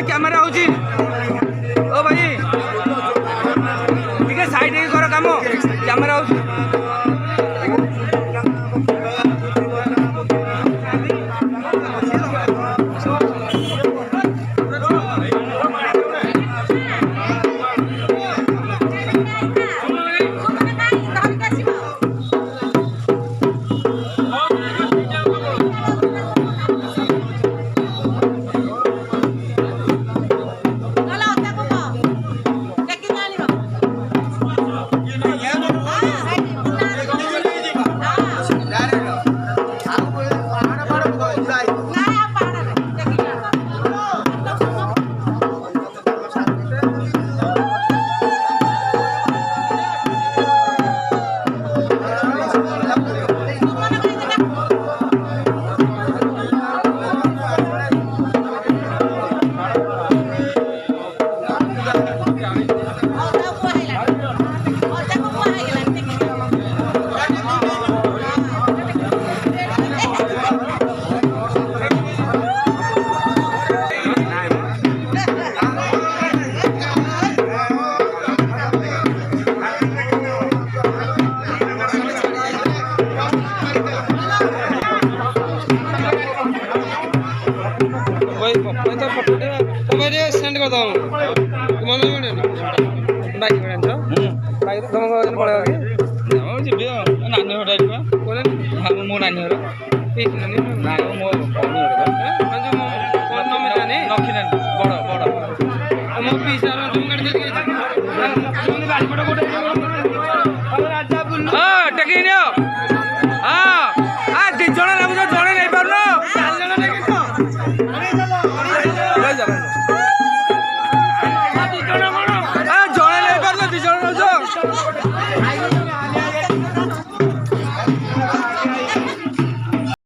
camera हो भाई टे साइड कर कम कैमरा हो सेंड कर दो बाइक बाइक तुम पड़ेगा कि नानी घर मो नानी घर बड़ बड़ मो पीसा टेक हाँ तीन जन लगुच जड़े नहीं पार जड़े नहीं पार दी जन